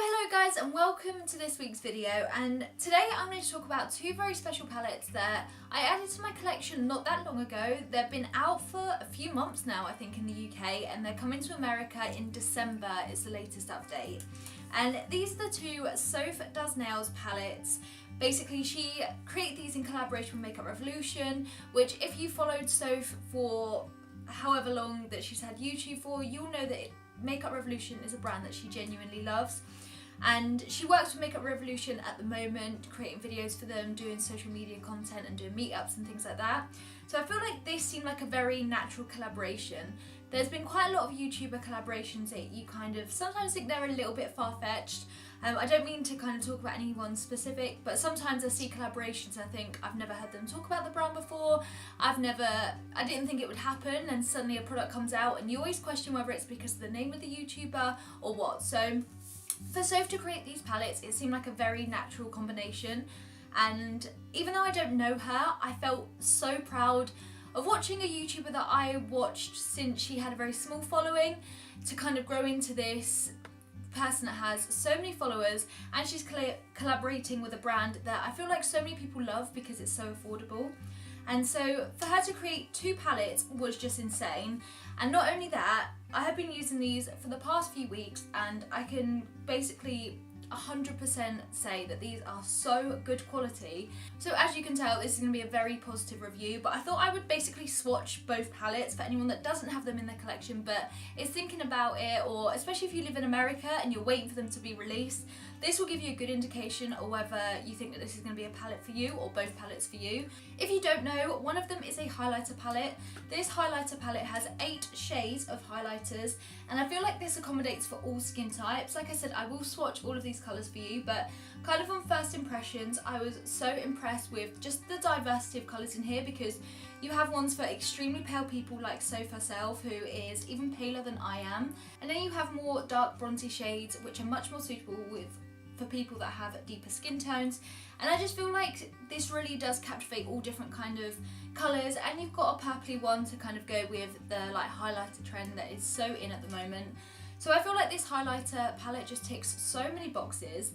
Hello guys and welcome to this week's video, and today I'm going to talk about two very special palettes that I added to my collection not that long ago. They've been out for a few months now, I think, in the UK, and they're coming to America in December is the latest update. And these are the two Soph Does Nails palettes. Basically, she created these in collaboration with Makeup Revolution, which if you followed Soph for however long that she's had YouTube for, you'll know that Makeup Revolution is a brand that she genuinely loves. And she works with Makeup Revolution at the moment, creating videos for them, doing social media content and doing meetups and things like that. So I feel like this seemed like a very natural collaboration. There's been quite a lot of YouTuber collaborations that you kind of sometimes think they're a little bit far-fetched. I don't mean to kind of talk about anyone specific, but sometimes I see collaborations I think I've never heard them talk about the brand before. I didn't think it would happen, and suddenly a product comes out and you always question whether it's because of the name of the YouTuber or what. So for Soph to create these palettes, it seemed like a very natural combination, and even though I don't know her, I felt so proud of watching a YouTuber that I watched since she had a very small following to kind of grow into this person that has so many followers, and she's collaborating with a brand that I feel like so many people love because it's so affordable. And so for her to create two palettes was just insane. And not only that, I have been using these for the past few weeks, and I can basically 100% say that these are so good quality. So as you can tell, this is going to be a very positive review, but I thought I would basically swatch both palettes for anyone that doesn't have them in their collection but is thinking about it, or especially if you live in America and you're waiting for them to be released. This will give you a good indication of whether you think that this is going to be a palette for you or both palettes for you. If you don't know, one of them is a highlighter palette. This highlighter palette has 8 shades of highlighters, and I feel like this accommodates for all skin types. Like I said, I will swatch all of these colours for you, but kind of on first impressions, I was so impressed with just the diversity of colours in here, because you have ones for extremely pale people like Soph herself, who is even paler than I am, and then you have more dark bronzy shades which are much more suitable for people that have deeper skin tones. And I just feel like this really does captivate all different kind of colours, and you've got a purpley one to kind of go with the like highlighter trend that is so in at the moment. So I feel like this highlighter palette just ticks so many boxes.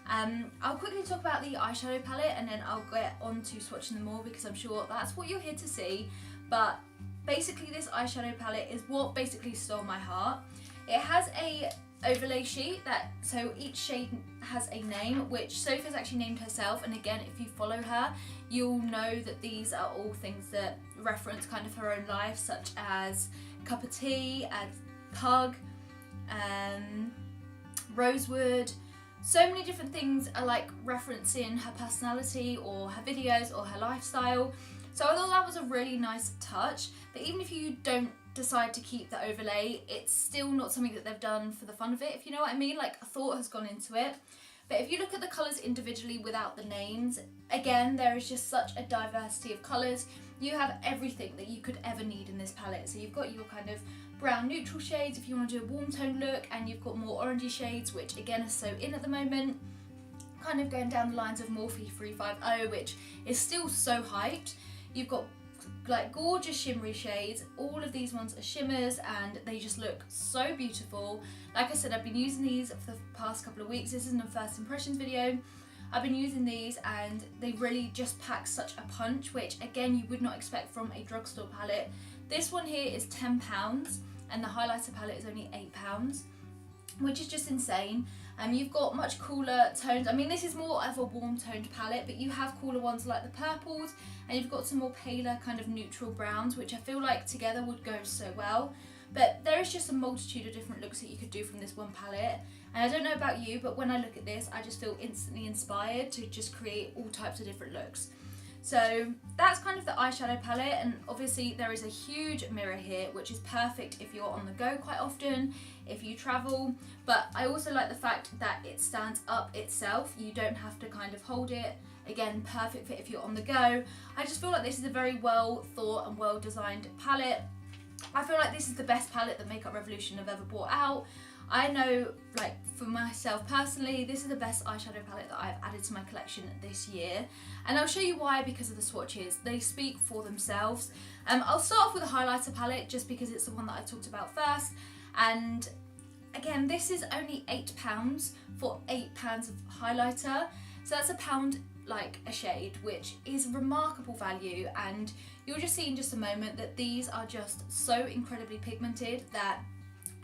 I'll quickly talk about the eyeshadow palette and then I'll get on to swatching them all, because I'm sure that's what you're here to see. But basically this eyeshadow palette is what basically stole my heart. It has a overlay sheet so each shade has a name, which Soph has actually named herself, and again, if you follow her, you'll know that these are all things that reference kind of her own life, such as Cup of Tea, Pug, Rosewood. So many different things are like referencing her personality or her videos or her lifestyle. So I thought that was a really nice touch. But even if you don't decide to keep the overlay, it's still not something that they've done for the fun of it, if you know what I mean. Like, a thought has gone into it. But if you look at the colours individually without the names, again, there is just such a diversity of colours. You have everything that you could ever need in this palette. So you've got your kind of brown neutral shades if you want to do a warm tone look, and you've got more orangey shades, which again are so in at the moment. Kind of going down the lines of Morphe 350, which is still so hyped. You've got like gorgeous shimmery shades. All of these ones are shimmers and they just look so beautiful. Like I said, I've been using these for the past couple of weeks. This isn't a first impressions video. I've been using these and they really just pack such a punch, which again you would not expect from a drugstore palette. This one here is £10 and the highlighter palette is only £8, which is just insane. You've got much cooler tones. I mean, this is more of a warm toned palette, but you have cooler ones like the purples, and you've got some more paler kind of neutral browns, which I feel like together would go so well. But there is just a multitude of different looks that you could do from this one palette. And I don't know about you, but when I look at this, I just feel instantly inspired to just create all types of different looks. So that's kind of the eyeshadow palette, and obviously there is a huge mirror here, which is perfect if you're on the go quite often, if you travel. But I also like the fact that it stands up itself. You don't have to kind of hold it. Again, perfect for if you're on the go. I just feel like this is a very well thought and well designed palette. I feel like this is the best palette that Makeup Revolution have ever brought out. I know, like, for myself personally, this is the best eyeshadow palette that I've added to my collection this year, and I'll show you why because of the swatches. They speak for themselves. I'll start off with a highlighter palette just because it's the one that I talked about first, and again, this is only £8 for £8 of highlighter. So that's £1 like a shade, which is remarkable value, and you'll just see in just a moment that these are just so incredibly pigmented that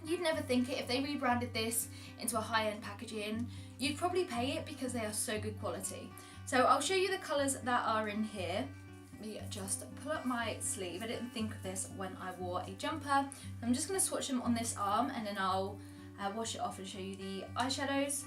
you'd never think it. If they rebranded this into a high-end packaging, you'd probably pay it because they are so good quality. So I'll show you the colours that are in here. Let me just pull up my sleeve. I didn't think of this when I wore a jumper. I'm just going to swatch them on this arm, and then I'll wash it off and show you the eyeshadows.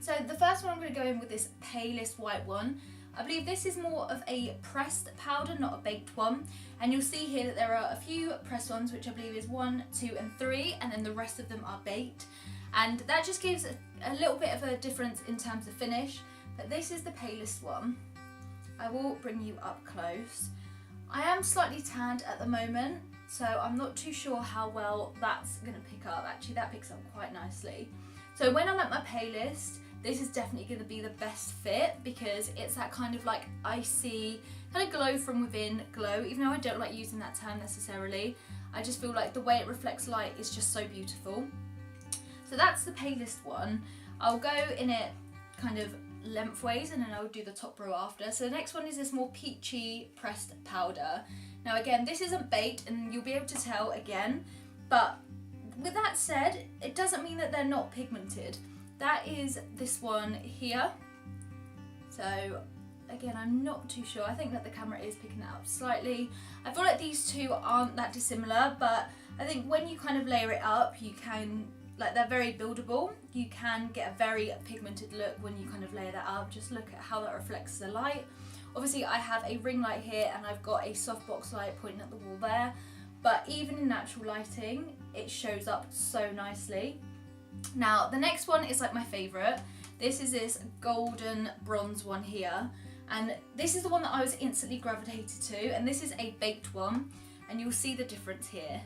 So the first one I'm going to go in with this palest white one. I believe this is more of a pressed powder, not a baked one. And you'll see here that there are a few pressed ones, which I believe is 1, 2 and 3, and then the rest of them are baked. And that just gives a little bit of a difference in terms of finish. But this is the palest one. I will bring you up close. I am slightly tanned at the moment, so I'm not too sure how well that's going to pick up. Actually, that picks up quite nicely. So when I'm at my palest, this is definitely going to be the best fit because it's that kind of like icy, kind of glow from within glow, even though I don't like using that term necessarily. I just feel like the way it reflects light is just so beautiful. So that's the palest one. I'll go in it kind of lengthways and then I'll do the top row after. So the next one is this more peachy pressed powder. Now again, this isn't baked and you'll be able to tell again, but with that said, it doesn't mean that they're not pigmented. That is this one here. So again, I'm not too sure. I think that the camera is picking that up slightly. I feel like these two aren't that dissimilar, but I think when you kind of layer it up, you can, like, they're very buildable. You can get a very pigmented look when you kind of layer that up. Just look at how that reflects the light. Obviously I have a ring light here and I've got a softbox light pointing at the wall there, but even in natural lighting, it shows up so nicely. Now the next one is like my favourite. This is this golden bronze one here, and this is the one that I was instantly gravitated to, and this is a baked one, and you'll see the difference here.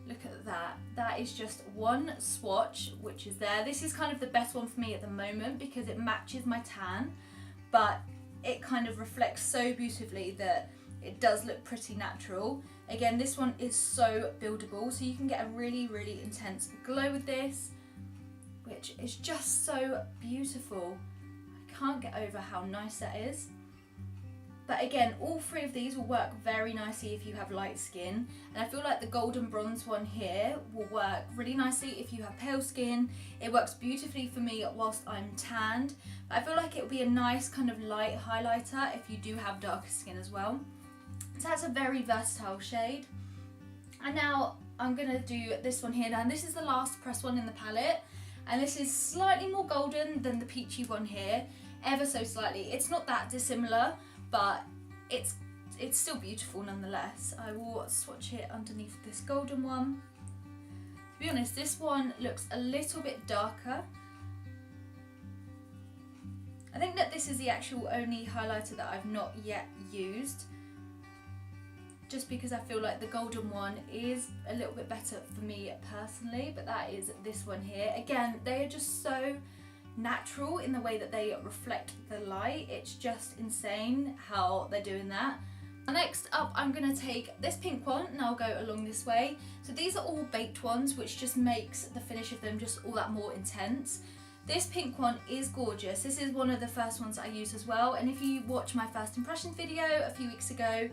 Look at that. That is just one swatch which is there. This is kind of the best one for me at the moment because it matches my tan, but it kind of reflects so beautifully that it does look pretty natural. Again, this one is so buildable, so you can get a really, really intense glow with this, which is just so beautiful. I can't get over how nice that is. But again, all three of these will work very nicely if you have light skin, and I feel like the golden bronze one here will work really nicely if you have pale skin. It works beautifully for me whilst I'm tanned, but I feel like it will be a nice kind of light highlighter if you do have darker skin as well. So that's a very versatile shade. And now I'm going to do this one here. Now this is the last pressed one in the palette, and this is slightly more golden than the peachy one here, ever so slightly. It's not that dissimilar, but it's still beautiful nonetheless. I will swatch it underneath this golden one. To be honest, this one looks a little bit darker. I think that this is the actual only highlighter that I've not yet used, just because I feel like the golden one is a little bit better for me personally, but that is this one here. Again, they are just so natural in the way that they reflect the light. It's just insane how they're doing that. Next up, I'm going to take this pink one and I'll go along this way. So these are all baked ones, which just makes the finish of them just all that more intense. This pink one is gorgeous. This is one of the first ones I used as well, and if you watch my first impression video a few weeks ago,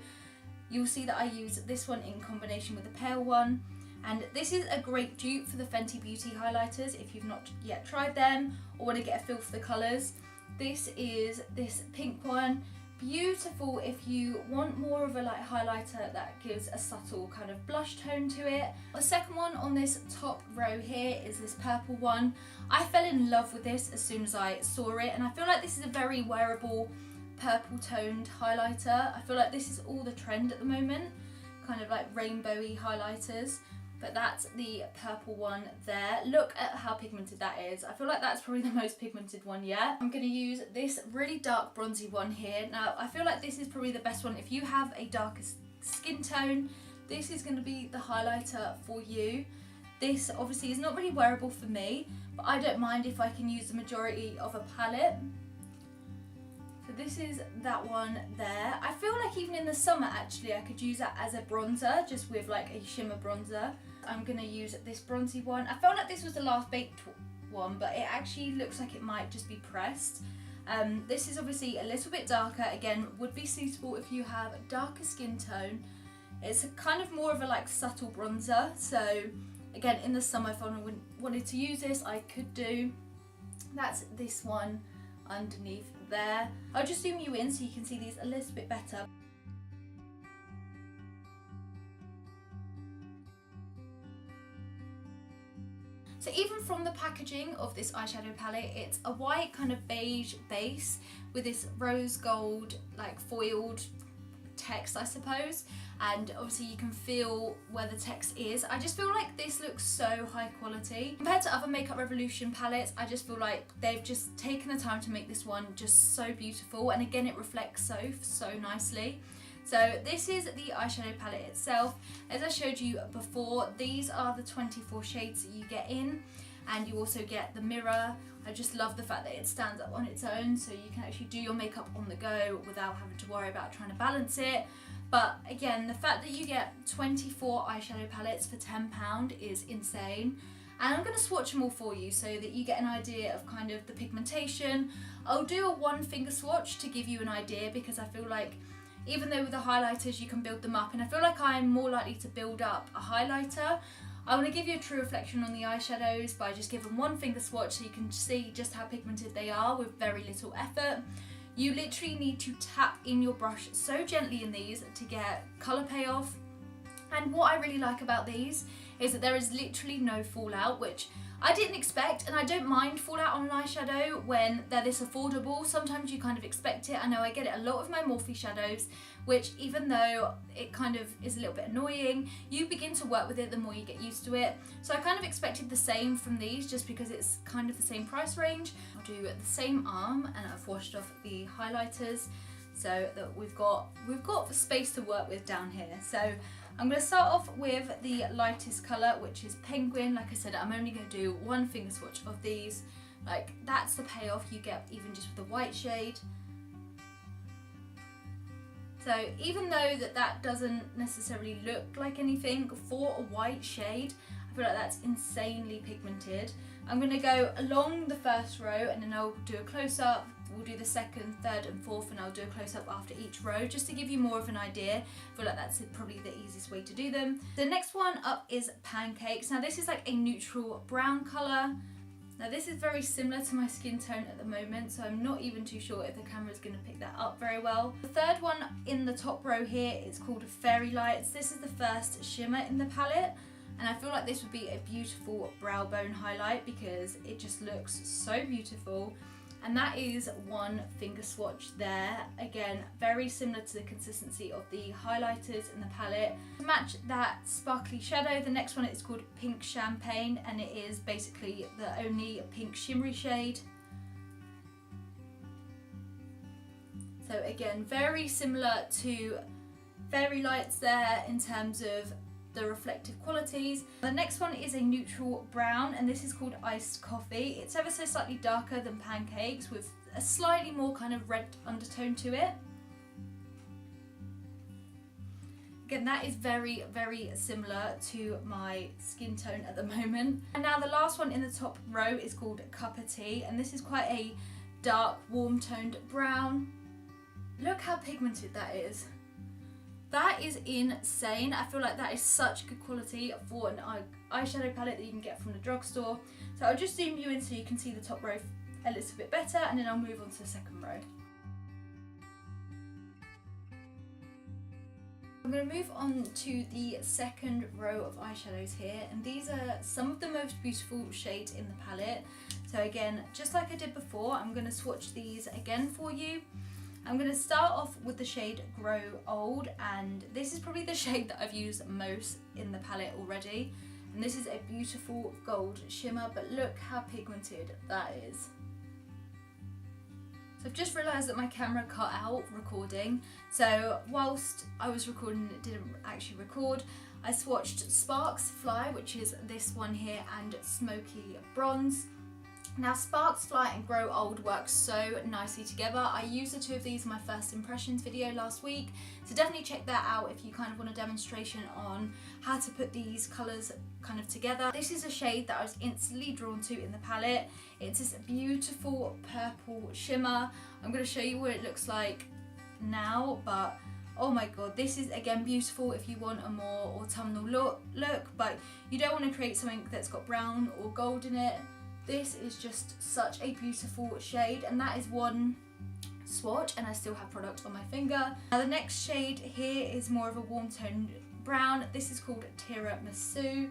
you'll see that I use this one in combination with the pale one. And this is a great dupe for the Fenty Beauty highlighters if you've not yet tried them or want to get a feel for the colours. This is this pink one. Beautiful if you want more of a light highlighter that gives a subtle kind of blush tone to it. The second one on this top row here is this purple one. I fell in love with this as soon as I saw it, and I feel like this is a very wearable purple toned highlighter. I feel like this is all the trend at the moment, kind of like rainbowy highlighters. But that's the purple one there. Look at how pigmented that is. I feel like that's probably the most pigmented one yet. I'm going to use this really dark bronzy one here. Now, I feel like this is probably the best one. If you have a darker skin tone, this is going to be the highlighter for you. This obviously is not really wearable for me, but I don't mind if I can use the majority of a palette. So this is that one there. I feel like even in the summer actually I could use that as a bronzer, just with like a shimmer bronzer. I'm going to use this bronzy one. I felt like this was the last baked one, but it actually looks like it might just be pressed. This is obviously a little bit darker, again would be suitable if you have a darker skin tone. It's a kind of more of a like subtle bronzer, so again in the summer if I wanted to use this I could do. That's this one underneath there. I'll just zoom you in so you can see these a little bit better. So even from the packaging of this eyeshadow palette, it's a white kind of beige base with this rose gold like foiled text, I suppose, and obviously you can feel where the text is. I just feel like this looks so high quality compared to other Makeup Revolution palettes. I just feel like they've just taken the time to make this one just so beautiful, and again it reflects Soph so nicely. So this is the eyeshadow palette itself. As I showed you before, these are the 24 shades that you get in, and you also get the mirror. I just love the fact that it stands up on its own, so you can actually do your makeup on the go without having to worry about trying to balance it. But again, the fact that you get 24 eyeshadow palettes for £10 is insane. And I'm going to swatch them all for you so that you get an idea of kind of the pigmentation. I'll do a one finger swatch to give you an idea, because I feel like even though with the highlighters you can build them up, and I feel like I'm more likely to build up a highlighter, I want to give you a true reflection on the eyeshadows by just giving one finger swatch so you can see just how pigmented they are with very little effort. You literally need to tap in your brush so gently in these to get colour payoff. And what I really like about these is that there is literally no fallout, which I didn't expect, and I don't mind fallout on an eyeshadow when they're this affordable. Sometimes you kind of expect it. I know I get it a lot of my Morphe shadows, which even though it kind of is a little bit annoying, you begin to work with it the more you get used to it. So I kind of expected the same from these just because it's kind of the same price range. I'll do the same arm, and I've washed off the highlighters so that we've got space to work with down here. So I'm going to start off with the lightest colour, which is Penguin. Like I said, I'm only going to do one finger swatch of these. Like, that's the payoff you get even just with the white shade. So even though that doesn't necessarily look like anything, for a white shade, I feel like that's insanely pigmented. I'm going to go along the first row, and then I'll do a close-up. We'll do the second, third and fourth, and I'll do a close-up after each row just to give you more of an idea. I feel like that's probably the easiest way to do them. The next one up is Pancakes. Now this is like a neutral brown colour. Now this is very similar to my skin tone at the moment, so I'm not even too sure if the camera is going to pick that up very well. The third one in the top row here is called Fairy Lights. This is the first shimmer in the palette, and I feel like this would be a beautiful brow bone highlight because it just looks so beautiful. And that is one finger swatch there. Again, very similar to the consistency of the highlighters in the palette. To match that sparkly shadow, the next one is called Pink Champagne, and it is basically the only pink shimmery shade. So again, very similar to Fairy Lights there in terms of the reflective qualities. The next one is a neutral brown, and this is called Iced Coffee. It's ever so slightly darker than Pancakes with a slightly more kind of red undertone to it. Again, that is very, very similar to my skin tone at the moment. And now the last one in the top row is called Cup of Tea, and this is quite a dark, warm toned brown. Look how pigmented that is. That is insane. I feel like that is such good quality for an eyeshadow palette that you can get from the drugstore. So I'll just zoom you in so you can see the top row a little bit better, and then I'll move on to the second row. I'm going to move on to the second row of eyeshadows here, and these are some of the most beautiful shades in the palette. So again, just like I did before, I'm going to swatch these again for you. I'm going to start off with the shade Grow Old, and this is probably the shade that I've used most in the palette already. And this is a beautiful gold shimmer, but look how pigmented that is. So I've just realised that my camera cut out recording, so whilst I was recording it didn't actually record. I swatched Sparks Fly, which is this one here, and Smoky Bronze. Now Sparks Fly and Grow Old work so nicely together. I used the two of these in my first impressions video last week, so definitely check that out if you kind of want a demonstration on how to put these colours kind of together. This is a shade that I was instantly drawn to in the palette. It's this beautiful purple shimmer. I'm going to show you what it looks like now, but oh my god, this is again beautiful if you want a more autumnal look, but you don't want to create something that's got brown or gold in it. This is just such a beautiful shade, and that is one swatch, and I still have product on my finger. Now the next shade here is more of a warm toned brown. This is called Tiramisu.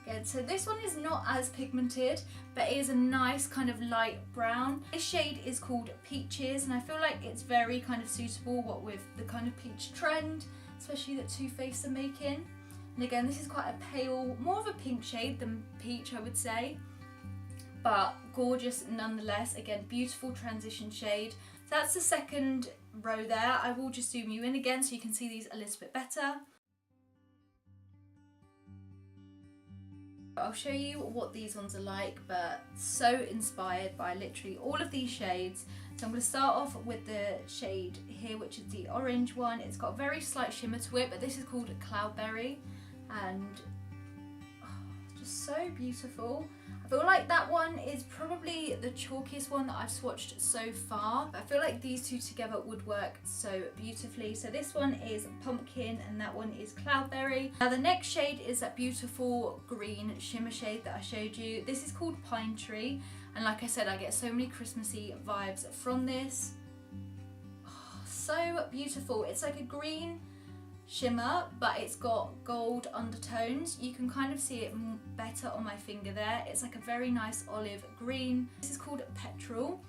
Good, so this one is not as pigmented, but it is a nice kind of light brown. This shade is called Peaches, and I feel like it's very kind of suitable what with the kind of peach trend, especially that Too Faced are making. And again, this is quite a pale, more of a pink shade than peach, I would say, but gorgeous nonetheless. Again, beautiful transition shade. So that's the second row there. I will just zoom you in again so you can see these a little bit better. I'll show you what these ones are like, but so inspired by literally all of these shades. So I'm going to start off with the shade here, which is the orange one. It's got a very slight shimmer to it, but this is called Cloudberry, and just so beautiful. I feel like that one is probably the chalkiest one that I've swatched so far. I feel like these two together would work so beautifully. So this one is Pumpkin and that one is Cloudberry. Now the next shade is that beautiful green shimmer shade that I showed you. This is called Pine Tree, and like I said, I get so many Christmassy vibes from this. Oh, so beautiful. It's like a green shimmer, but it's got gold undertones. You can kind of see it better on my finger there. It's like a very nice olive green. This is called Petrol,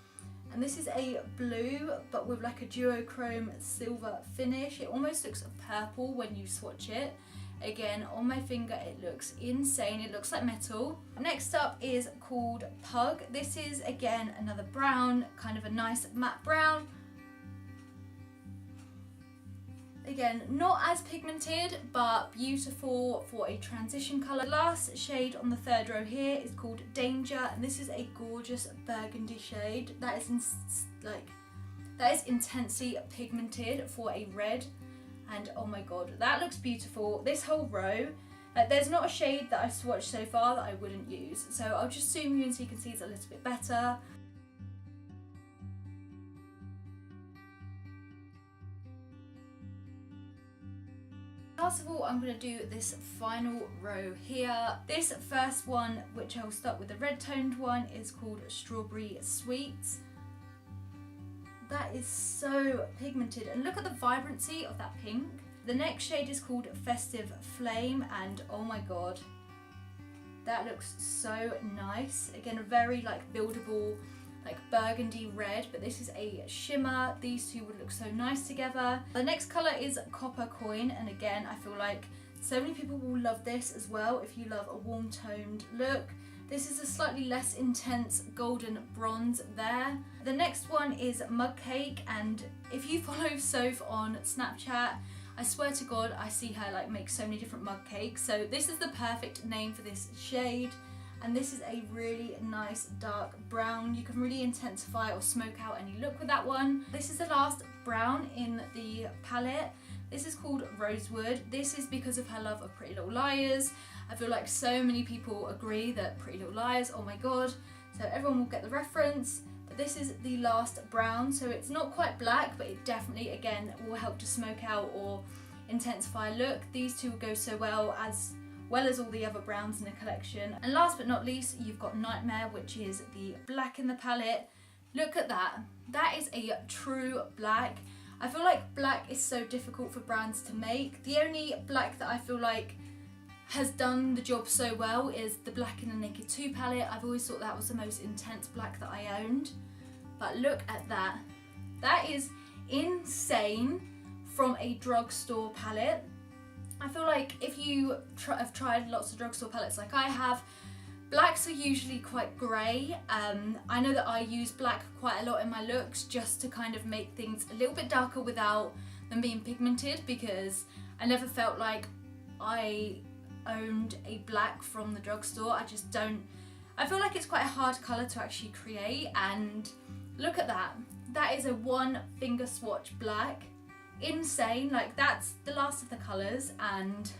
and this is a blue but with like a duochrome silver finish. It almost looks purple when you swatch it. Again, on my finger it looks insane. It looks like metal. Next up is called Pug. This is again another brown, kind of a nice matte brown. Again, not as pigmented, but beautiful for a transition colour. The last shade on the third row here is called Danger, and this is a gorgeous burgundy shade that is intensely pigmented for a red. And oh my god, that looks beautiful. This whole row, there's not a shade that I've swatched so far that I wouldn't use. So I'll just zoom you in so you can see it's a little bit better. Last of all, I'm going to do this final row here. This first one, which I'll start with the red toned one, is called Strawberry Sweets. That is so pigmented, and look at the vibrancy of that pink. The next shade is called Festive Flame, and oh my god, that looks so nice. Again, a very like buildable like burgundy red, but this is a shimmer. These two would look so nice together. The next colour is Copper Coin, and again I feel like so many people will love this as well if you love a warm toned look. This is a slightly less intense golden bronze there. The next one is Mug Cake, and if you follow Soph on Snapchat, I swear to god I see her like make so many different mug cakes, so this is the perfect name for this shade. And this is a really nice dark brown. You can really intensify or smoke out any look with that one. This is the last brown in the palette. This is called Rosewood. This is because of her love of Pretty Little Liars. I feel like so many people agree that Pretty Little Liars, oh my god. So everyone will get the reference. But this is the last brown, so it's not quite black, but it definitely, again, will help to smoke out or intensify a look. These two will go so well as all the other browns in the collection. And last but not least, you've got Nightmare, which is the black in the palette. Look at that. That is a true black. I feel like black is so difficult for brands to make. The only black that I feel like has done the job so well is the Black in the Naked 2 palette. I've always thought that was the most intense black that I owned. But look at that. That is insane from a drugstore palette. I feel like if you have tried lots of drugstore palettes like I have, blacks are usually quite grey. I know that I use black quite a lot in my looks just to kind of make things a little bit darker without them being pigmented, because I never felt like I owned a black from the drugstore. I feel like it's quite a hard colour to actually create, and look at that. That is a one finger swatch black. Insane, like that's the last of the colours, and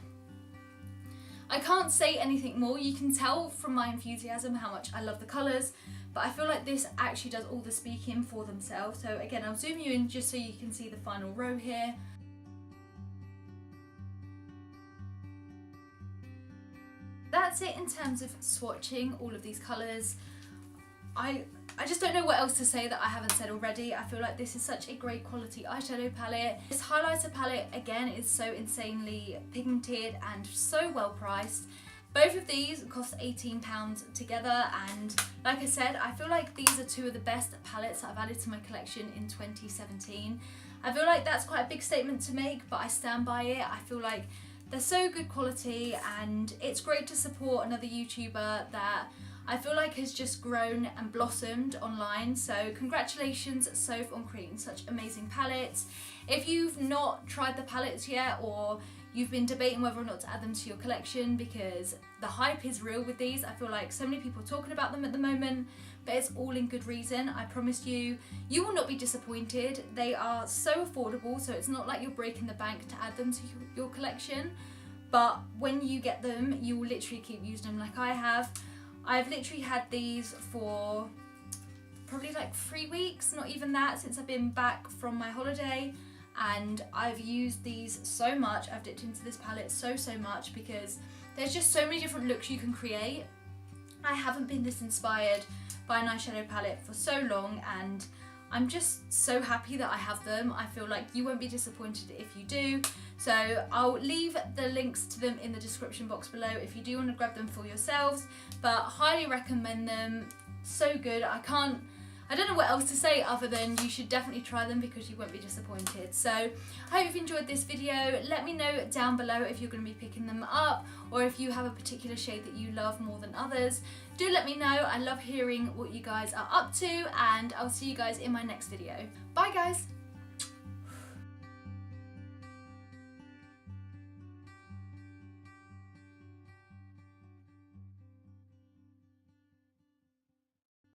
I can't say anything more. You can tell from my enthusiasm how much I love the colours, but I feel like this actually does all the speaking for themselves. So again, I'll zoom you in just so you can see the final row here. That's it in terms of swatching all of these colours. I just don't know what else to say that I haven't said already. I feel like this is such a great quality eyeshadow palette. This highlighter palette, again, is so insanely pigmented and so well priced. Both of these cost £18 together, and like I said, I feel like these are two of the best palettes that I've added to my collection in 2017. I feel like that's quite a big statement to make, but I stand by it. I feel like they're so good quality, and it's great to support another YouTuber that I feel like has just grown and blossomed online. So congratulations, Soph, on creating such amazing palettes. If you've not tried the palettes yet, or you've been debating whether or not to add them to your collection, because the hype is real with these. I feel like so many people are talking about them at the moment, but it's all in good reason. I promise you, you will not be disappointed. They are so affordable, so it's not like you're breaking the bank to add them to your collection. But when you get them, you will literally keep using them like I have. I've literally had these for probably like 3 weeks, not even that, since I've been back from my holiday, and I've used these so much. I've dipped into this palette so much because there's just so many different looks you can create. I haven't been this inspired by an eyeshadow palette for so long, and I'm just so happy that I have them. I feel like you won't be disappointed if you do. So I'll leave the links to them in the description box below if you do want to grab them for yourselves, but highly recommend them. So good. I don't know what else to say other than you should definitely try them because you won't be disappointed. So I hope you've enjoyed this video. Let me know down below if you're going to be picking them up, or if you have a particular shade that you love more than others. Do let me know. I love hearing what you guys are up to, and I'll see you guys in my next video. Bye guys!